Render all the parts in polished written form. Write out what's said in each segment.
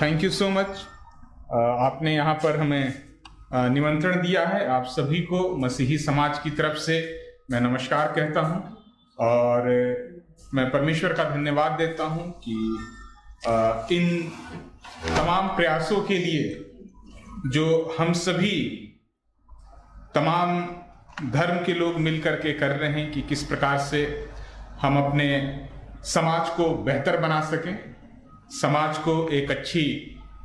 Thank you so much. आपने यहाँ पर हमें निमंत्रण दिया है। आप सभी को मसीही समाज की तरफ से मैं नमस्कार कहता हूँ और मैं परमेश्वर का धन्यवाद देता हूँ कि इन तमाम प्रयासों के लिए जो हम सभी तमाम धर्म के लोग मिलकर के कर रहे हैं कि किस प्रकार से हम अपने समाज को बेहतर बना सकें, समाज को एक अच्छी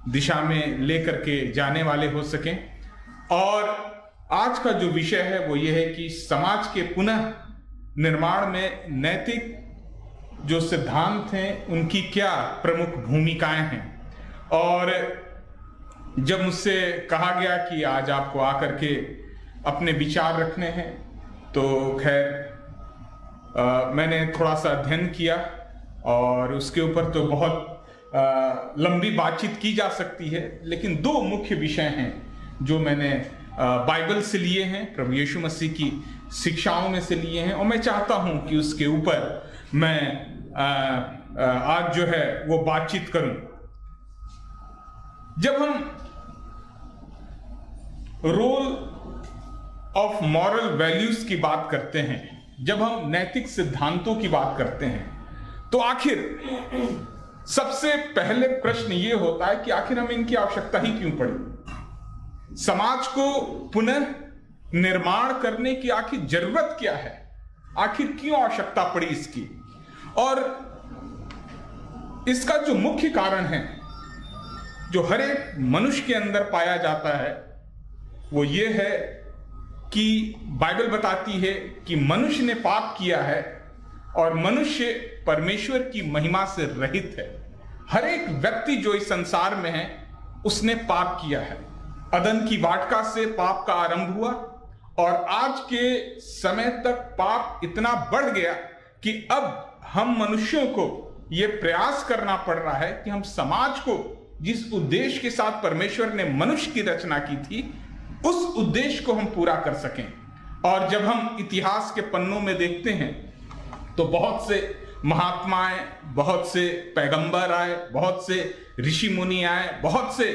दिशा में लेकर के जाने वाले हो सकें। और आज का जो विषय है वो ये है कि समाज के पुनः निर्माण में नैतिक जो सिद्धांत हैं उनकी क्या प्रमुख भूमिकाएं हैं। और जब मुझसे कहा गया कि आज आपको आकर के अपने विचार रखने हैं तो खैर मैंने थोड़ा सा अध्ययन किया और उसके ऊपर तो बहुत लंबी बातचीत की जा सकती है, लेकिन दो मुख्य विषय हैं जो मैंने बाइबल से लिए हैं, प्रभु यीशु मसीह की शिक्षाओं में से लिए हैं और मैं चाहता हूं कि उसके ऊपर मैं आज जो है वो बातचीत करूं। जब हम रोल ऑफ मॉरल वैल्यूज की बात करते हैं, जब हम नैतिक सिद्धांतों की बात करते हैं, तो आखिर सबसे पहले प्रश्न यह होता है कि आखिर हमें इनकी आवश्यकता ही क्यों पड़ी। समाज को पुनः निर्माण करने की आखिर जरूरत क्या है, आखिर क्यों आवश्यकता पड़ी इसकी। और इसका जो मुख्य कारण है जो हर एक मनुष्य के अंदर पाया जाता है वो ये है कि बाइबल बताती है कि मनुष्य ने पाप किया है और मनुष्य परमेश्वर की महिमा से रहित है। हर एक व्यक्ति जो इस संसार में है उसने पाप किया है। अदन की वाटिका से पाप का आरंभ हुआ और आज के समय तक पाप इतना बढ़ गया कि अब हम मनुष्यों को यह प्रयास करना पड़ रहा है कि हम समाज को जिस उद्देश्य के साथ परमेश्वर ने मनुष्य की रचना की थी उस उद्देश्य को हम पूरा कर सकें। और जब हम इतिहास के पन्नों में देखते हैं तो बहुत से महात्मा आए, बहुत से पैगंबर आए, बहुत से ऋषि मुनि आए, बहुत से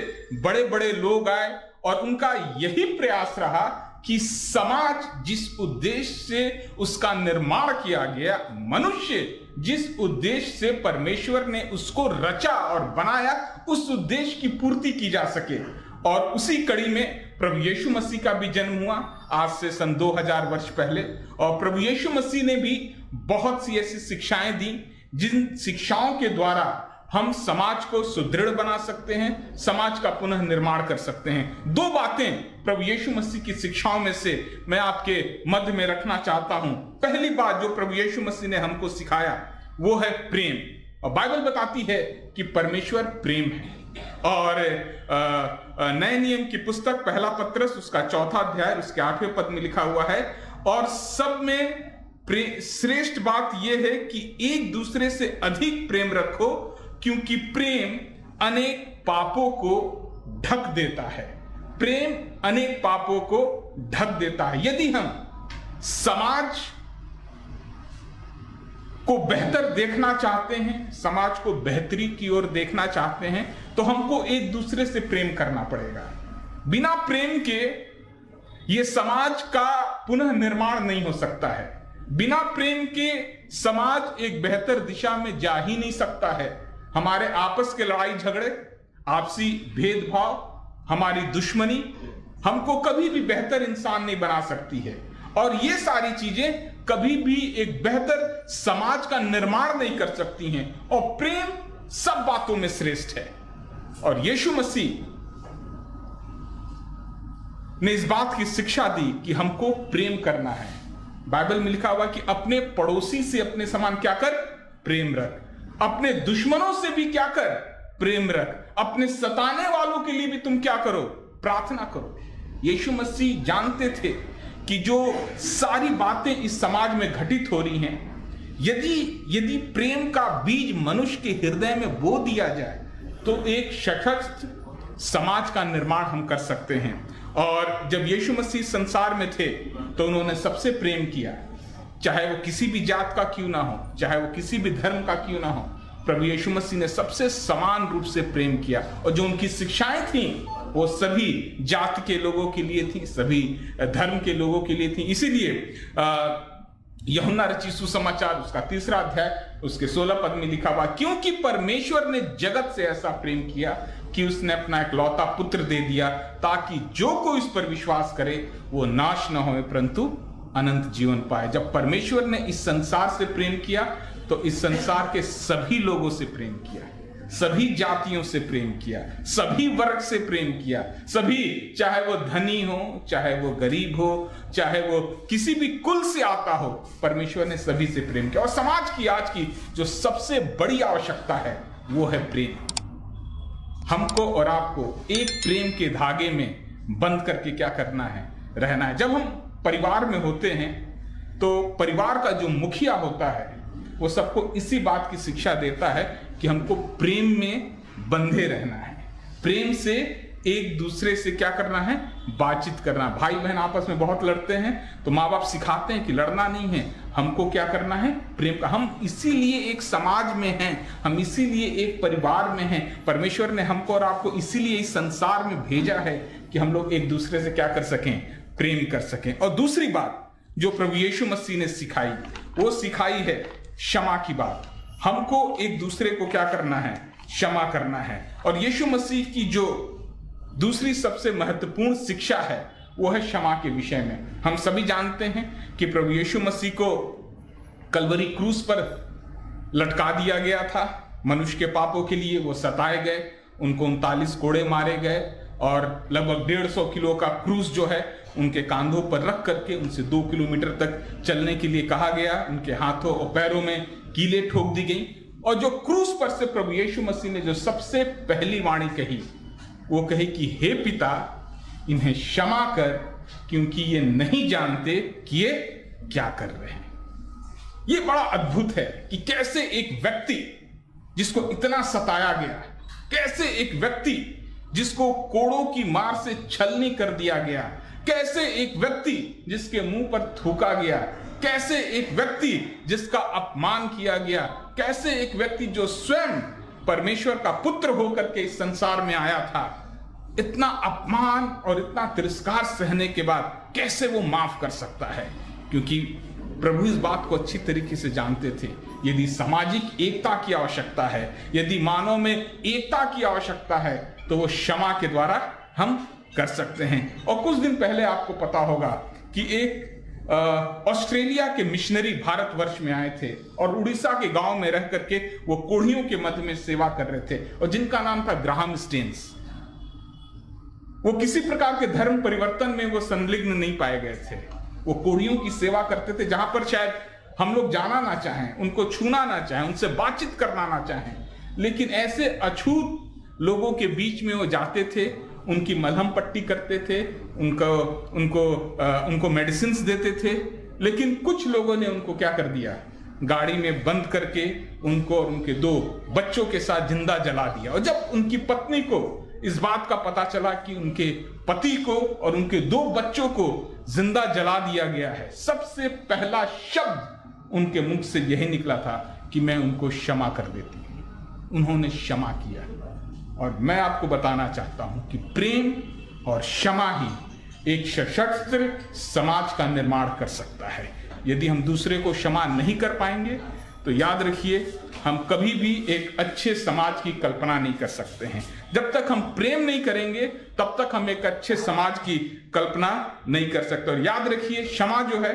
बड़े बड़े लोग आए और उनका यही प्रयास रहा कि समाज जिस उद्देश्य से उसका निर्माण किया गया, मनुष्य जिस उद्देश्य से परमेश्वर ने उसको रचा और बनाया, उस उद्देश्य की पूर्ति की जा सके। और उसी कड़ी में प्रभु यीशु मसीह का भी जन्म हुआ आज से सन 2000 वर्ष पहले। और प्रभु यीशु मसीह ने भी बहुत सी ऐसी शिक्षाएं दी जिन शिक्षाओं के द्वारा हम समाज को सुदृढ़ बना सकते हैं, समाज का पुनः निर्माण कर सकते हैं। दो बातें प्रभु यीशु मसीह की शिक्षाओं में से मैं आपके मध्य में रखना चाहता हूं। पहली बात जो प्रभु यीशु मसीह ने हमको सिखाया वो है प्रेम। और बाइबल बताती है कि परमेश्वर प्रेम है। और नए नियम की पुस्तक पहला पत्रस उसका 4 अध्याय उसके 8वें पद में लिखा हुआ है, और सब में श्रेष्ठ बात यह है कि एक दूसरे से अधिक प्रेम रखो क्योंकि प्रेम अनेक पापों को ढक देता है। प्रेम अनेक पापों को ढक देता है। यदि हम समाज को बेहतर देखना चाहते हैं, समाज को बेहतरी की ओर देखना चाहते हैं, तो हमको एक दूसरे से प्रेम करना पड़ेगा। बिना प्रेम के यह समाज का पुनः निर्माण नहीं हो सकता है। बिना प्रेम के समाज एक बेहतर दिशा में जा ही नहीं सकता है। हमारे आपस के लड़ाई झगड़े, आपसी भेदभाव, हमारी दुश्मनी हमको कभी भी बेहतर इंसान नहीं बना सकती है। और ये सारी चीजें कभी भी एक बेहतर समाज का निर्माण नहीं कर सकती हैं। और प्रेम सब बातों में श्रेष्ठ है। और यीशु मसीह ने इस बात की शिक्षा दी कि हमको प्रेम करना है। बाइबल में लिखा हुआ कि अपने पड़ोसी से अपने समान क्या कर, प्रेम रख। अपने दुश्मनों से भी क्या कर, प्रेम रख। अपने सताने वालों के लिए भी तुम क्या करो, प्रार्थना करो। यीशु मसीह जानते थे कि जो सारी बातें इस समाज में घटित हो रही हैं, यदि प्रेम का बीज मनुष्य के हृदय में बो दिया जाए तो एक सशक्त समाज का निर्माण हम कर सकते हैं। और जब यीशु मसीह संसार में थे तो उन्होंने सबसे प्रेम किया, चाहे वो किसी भी जात का क्यों ना हो, चाहे वो किसी भी धर्म का क्यों ना हो। प्रभु यीशु मसीह ने सबसे समान रूप से प्रेम किया, और जो उनकी शिक्षाएं थी वो सभी जाति के लोगों के लिए थी, सभी धर्म के लोगों के लिए थी। इसीलिए यूहन्ना रचित सुसमाचार उसका 3 अध्याय उसके 16 पद में लिखा हुआ, क्योंकि परमेश्वर ने जगत से ऐसा प्रेम किया कि उसने अपना इकलौता पुत्र दे दिया, ताकि जो कोई उस पर विश्वास करे वो नाश न होए परंतु अनंत जीवन पाए। जब परमेश्वर ने इस संसार से प्रेम किया तो इस संसार के सभी लोगों से प्रेम किया, सभी जातियों से प्रेम किया, सभी वर्ग से प्रेम किया, सभी, चाहे वो धनी हो, चाहे वो गरीब हो, चाहे वो किसी भी कुल से आता हो, परमेश्वर ने सभी से प्रेम किया। और समाज की आज की जो सबसे बड़ी आवश्यकता है वो है प्रेम। हमको और आपको एक प्रेम के धागे में बंद करके क्या करना है, रहना है। जब हम परिवार में होते हैं तो परिवार का जो मुखिया होता है वो सबको इसी बात की शिक्षा देता है कि हमको प्रेम में बंधे रहना है, प्रेम से एक दूसरे से क्या करना है, बातचीत करना। भाई बहन आपस में बहुत लड़ते हैं तो माँ बाप सिखाते हैं कि लड़ना नहीं है, हमको क्या करना है, प्रेम का। हम इसीलिए एक समाज में हैं, हम इसीलिए एक परिवार में हैं। परमेश्वर ने हमको और आपको इसीलिए इस संसार में भेजा है कि हम लोग एक दूसरे से क्या कर सकें, प्रेम कर सकें। और दूसरी बात जो प्रभु यीशु मसीह ने सिखाई, वो सिखाई है क्षमा की बात। हमको एक दूसरे को क्या करना है, क्षमा करना है। और यीशु मसीह की जो दूसरी सबसे महत्वपूर्ण शिक्षा है वो है क्षमा के विषय में। हम सभी जानते हैं कि प्रभु यीशु मसीह को कलवरी क्रूस पर लटका दिया गया था मनुष्य के पापों के लिए। वो सताए गए, उनको 39 कोड़े मारे गए और लगभग 150 किलो का क्रूस जो है उनके कांधों पर रख करके उनसे 2 किलोमीटर तक चलने के लिए कहा गया। उनके हाथों और पैरों में कीलें ठोक दी गई। और जो क्रूस पर से प्रभु यीशु मसीह ने जो सबसे पहली वाणी कही वो कही कि हे पिता, इन्हें क्षमा कर, क्योंकि ये नहीं जानते कि ये क्या कर रहे हैं। ये बड़ा अद्भुत है कि कैसे एक व्यक्ति जिसको इतना सताया गया, कैसे एक व्यक्ति जिसको कोड़ों की मार से छलनी कर दिया गया, कैसे एक व्यक्ति जिसके मुंह पर थूका गया, कैसे एक व्यक्ति जिसका अपमान किया गया, कैसे एक व्यक्ति जो स्वयं परमेश्वर का पुत्र होकर के इस संसार में आया था, इतना अपमान और इतना तिरस्कार सहने के बाद कैसे वो माफ कर सकता है। क्योंकि प्रभु इस बात को अच्छी तरीके से जानते थे, यदि सामाजिक एकता की आवश्यकता है, यदि मानव में एकता की आवश्यकता है, तो वो क्षमा के द्वारा हम कर सकते हैं। और कुछ दिन पहले आपको पता होगा कि एक ऑस्ट्रेलिया के मिशनरी भारतवर्ष में आए थे और उड़ीसा के गांव में रह करके वो कोढ़ियों के मध्य में सेवा कर रहे थे, और जिनका नाम था ग्राहम स्टेन्स। वो किसी प्रकार के धर्म परिवर्तन में वो संलिग्न नहीं पाए गए थे। वो कोढ़ियों की सेवा करते थे जहां पर शायद हम लोग जाना ना चाहें, उनको छूना ना चाहें, उनसे बातचीत करना ना चाहें, लेकिन ऐसे अछूत लोगों के बीच में वो जाते थे, उनकी मलहम पट्टी करते थे, उनको मेडिसिन देते थे। लेकिन कुछ लोगों ने उनको क्या कर दिया, गाड़ी में बंद करके उनको और उनके 2 बच्चों के साथ जिंदा जला दिया। और जब उनकी पत्नी को इस बात का पता चला कि उनके पति को और उनके 2 बच्चों को जिंदा जला दिया गया है, सबसे पहला शब्द उनके मुख से यही निकला था कि मैं उनको क्षमा कर देती हूं। उन्होंने क्षमा किया। और मैं आपको बताना चाहता हूं कि प्रेम और क्षमा ही एक सशस्त्र समाज का निर्माण कर सकता है। यदि हम दूसरे को क्षमा नहीं कर पाएंगे तो याद रखिए हम कभी भी एक अच्छे समाज की कल्पना नहीं कर सकते हैं। जब तक हम प्रेम नहीं करेंगे तब तक हम एक अच्छे समाज की कल्पना नहीं कर सकते। और याद रखिए क्षमा जो है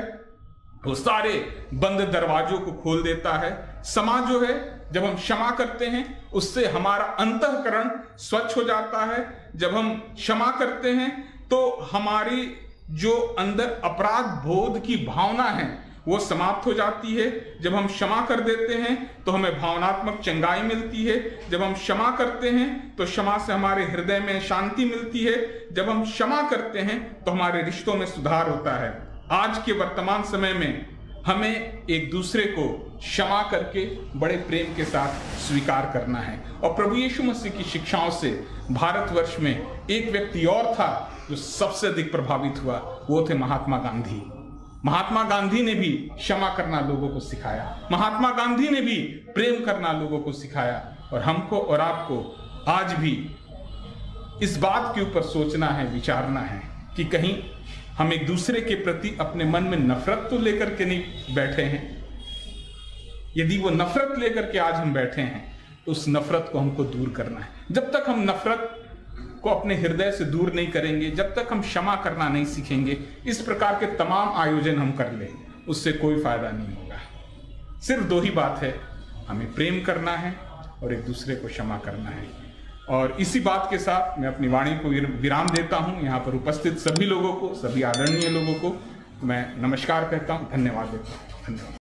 वो सारे बंद दरवाजों को खोल देता है। समाज जो है, जब हम क्षमा करते हैं उससे हमारा अंतःकरण स्वच्छ हो जाता है। जब हम क्षमा करते हैं तो हमारी जो अंदर अपराध बोध की भावना है वो समाप्त हो जाती है। जब हम क्षमा कर देते हैं तो हमें भावनात्मक चंगाई मिलती है। जब हम क्षमा करते हैं तो क्षमा से हमारे हृदय में शांति मिलती है। जब हम क्षमा करते हैं तो हमारे रिश्तों में सुधार होता है। आज के वर्तमान समय में हमें एक दूसरे को क्षमा करके बड़े प्रेम के साथ स्वीकार करना है। और प्रभु यीशु मसीह की शिक्षाओं से भारतवर्ष में एक व्यक्ति और था जो सबसे अधिक प्रभावित हुआ, वो थे महात्मा गांधी। महात्मा गांधी ने भी क्षमा करना लोगों को सिखाया, महात्मा गांधी ने भी प्रेम करना लोगों को सिखाया। और हमको और आपको आज भी इस बात के ऊपर सोचना है, विचारना है कि कहीं हम एक दूसरे के प्रति अपने मन में नफरत तो लेकर के नहीं बैठे हैं। यदि वो नफरत लेकर के आज हम बैठे हैं तो उस नफरत को हमको दूर करना है। जब तक हम नफरत को अपने हृदय से दूर नहीं करेंगे, जब तक हम क्षमा करना नहीं सीखेंगे, इस प्रकार के तमाम आयोजन हम कर लें, उससे कोई फायदा नहीं होगा। सिर्फ दो ही बात है, हमें प्रेम करना है और एक दूसरे को क्षमा करना है। और इसी बात के साथ मैं अपनी वाणी को विराम देता हूं। यहाँ पर उपस्थित सभी लोगों को, सभी आदरणीय लोगों को मैं नमस्कार कहता हूं, धन्यवाद देता हूं। धन्यवाद।